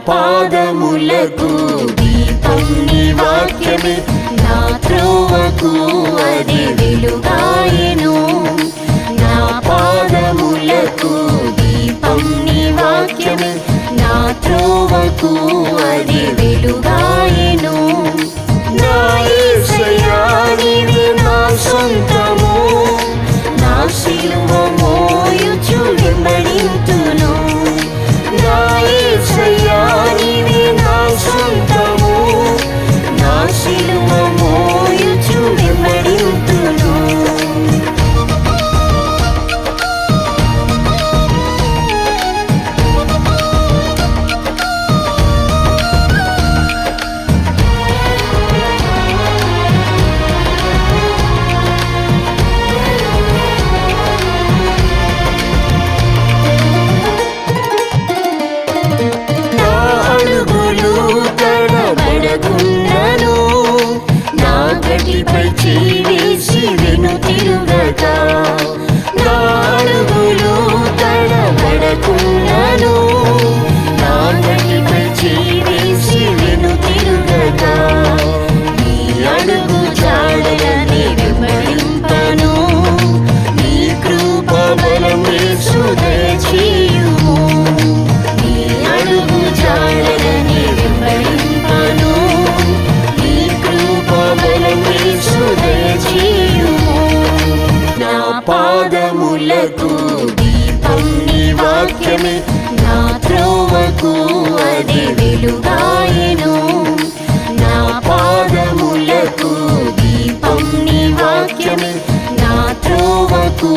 పాదములకు దీపం నీ వాక్యమే, నా త్రోవకు అది వెలుగాయెను. నా పాదములకు దీపం నీ వాక్యమే, నా త్రోవకు అది వెలుగాయెను. నా యేసయ్యా నీవే నా సొంతము, నా శిలువ మోయుచు వెంబడింతును. నా యేసయ్యా నీవే నా సొంతము, నా శిలువ మోయుచు వెంబడింతును. పై చీవేసి వెనుతిరుగక, నా అడుగులు తడబడకున్నను, నా గడిపై చీవేసి వెనుతిరుగక, నీ అడుగు జాడలని వెంబడింపను. నీ కృప బలమేసు దయచేయుము, నీ అడుగు జాడలని వెంబడింపను. నీ కృప బలమేసు దయచేయుము. నా పాదములకు దీపం నీ వాక్యమే, నా త్రోవకు అది వెలుగాయెను. నా పాదములకు దీపం నీ వాక్యమే, నా త్రోవకు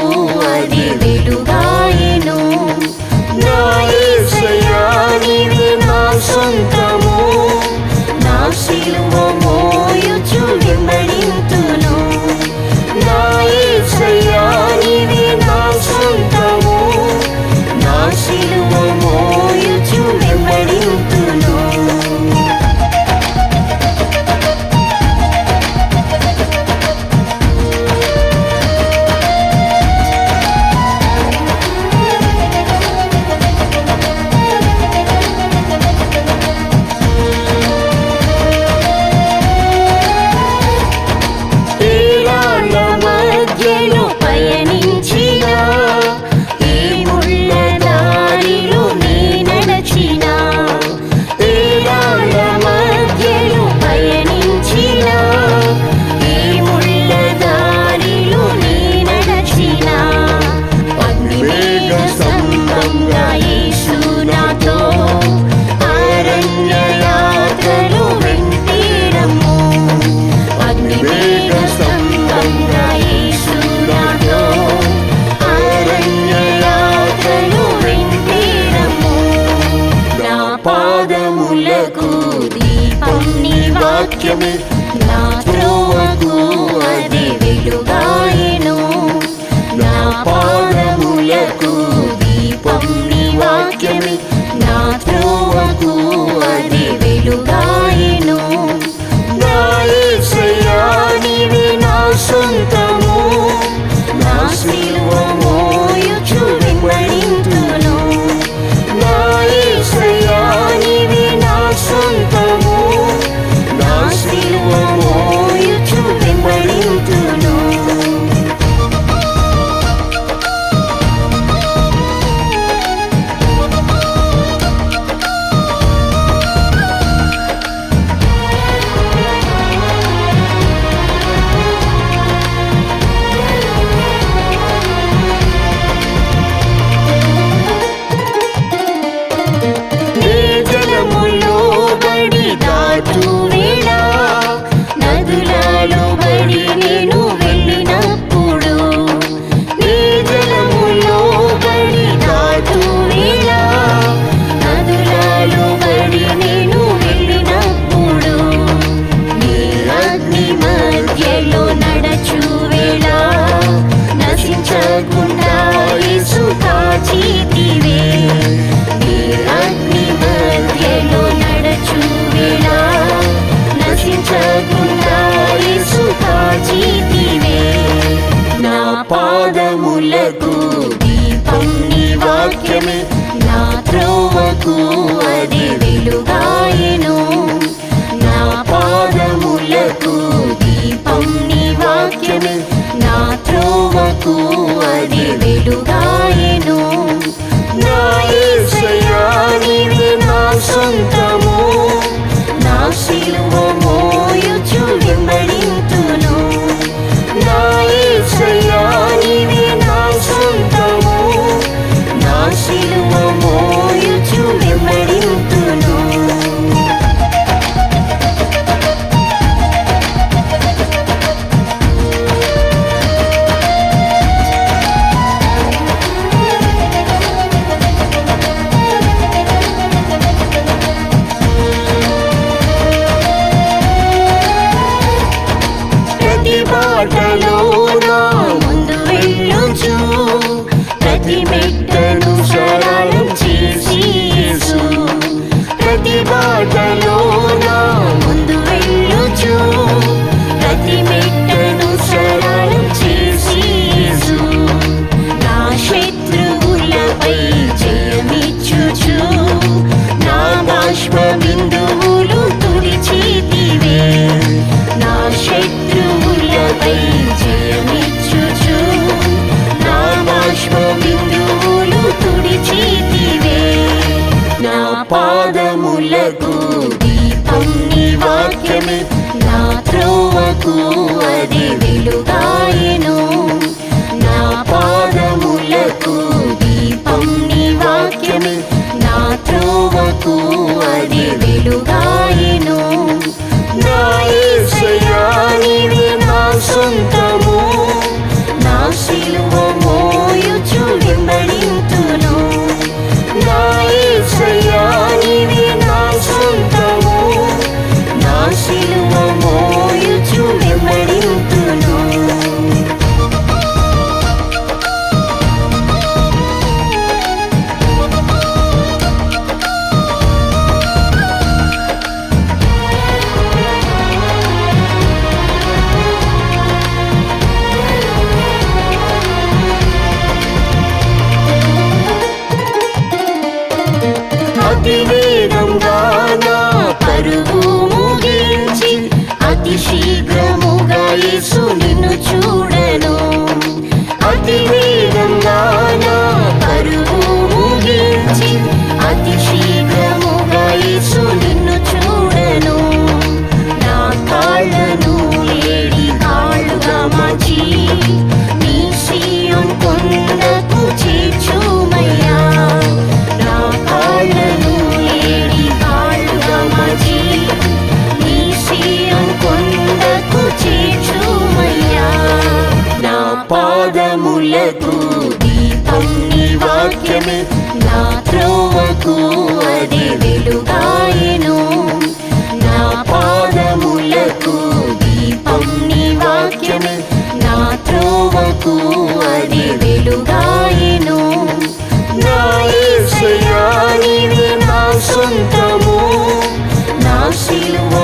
అది వెలుగాయెను. నా యేసయ్యా నీవే నా సొంతము, నా శిలువ మోయుచు వెంబడింతును. నా యేసయ్యా నీవే నా సొంతము, నా శిలువ మోయుచు వెంబడింతును. పాదములకు దీపం నీ వాక్యమే, నా త్రోవకు అది వెలుగాయెను. నా పాదములకు దీపం నీ వాక్యమే, నా త్రోవకు అది వెలుగాయెను. నా యేసయ్యా నీవే నా సొంతము, నా శిలువ మోయుచు వెంబడింతును. నా యేసయ్యా నీవే నా సొంతము, నా శిలువ మోయుచు వెంబడింతును. నదులలో బడి నేను వెళ్ళినప్పుడు, నీ జలములో బడి దాటు వేళ, నదులలో బడి నేను వెళ్ళినప్పుడు, నీ అగ్ని మధ్యలో నడచు వేళ, నశించకుండా యేసు కాచితివే. నీ అగ్ని మధ్యలో నడచు వేళ, నశించకుండా యేసు కాచితివే. నా పాదములకు దీపం నీ వాక్యమే, నా త్రోవకు అది వెలుగాయెను. వెలుగాయెను. నా యేసయ్యా నీవే నా సొంతము, నా సిలువ మోయుచు వెంబడింతును. నా యేసయ్యా నీవే నా సొంతము, నా సిలువ మోయుచు వెంబడింతును. ప్రతి బాటలో నా ముందు వెళ్ళుచు, ప్రతి మెట్టను సరళం చేసి యేసు. ప్రతి బాటలో నా ముందు వెళ్ళుచు, ప్రతి మెట్టను సరళం చేసి యేసు. నా శత్రువులపై జయమిచ్చుచు, నా బాష్ప బిందువులు తుడిచితివే. నా శత్రువులపై జయమిచ్చుచు, నా బాష్ప బిందువులు తుడిచితివే. నా పాదములకు దీపం నీ వాక్యమే, నా త్రోవకు అది వెలుగాయెను. నా పాదములకు దీపం నీ వాక్యమే, నా త్రోవకు అది వెలుగాయెను. నా యేసయ్యా నీవే నా సొంతము, నా సిలువ మోయుచు వెంబడింతును. నా యేసయ్యా నీవే నా సొంతము, నా సిలువ మోయుచు వెంబడింతును. అతి వేగంగా నా పరుగు ముగించి, అతి శీఘ్రముగా యేసు నిన్ను చూడను. అతి వేగంగా నా పరుగు ముగించి, అతి శీఘ్రముగా యేసు నిన్ను చూడను. నా కాళ్ళను లేడి కాళ్ళుగా మార్చి, నీ సీయోను కొండకు చేర్చుమయ్యా. నా కాళ్ళను లేడి కాళ్ళుగా మార్చి, నీ సీయోను కొండకు చేర్చుమయ్యా. నా పాదములకు దీపం నీ వాక్యమే, నా త్రోవకు అది వెలుగాయెను. నా పాదములకు దీపం నీ వాక్యమే, నా త్రోవకు అది వెలుగాయెను. నా యేసయ్యా నీవే నా సొంతము, నా సిలువ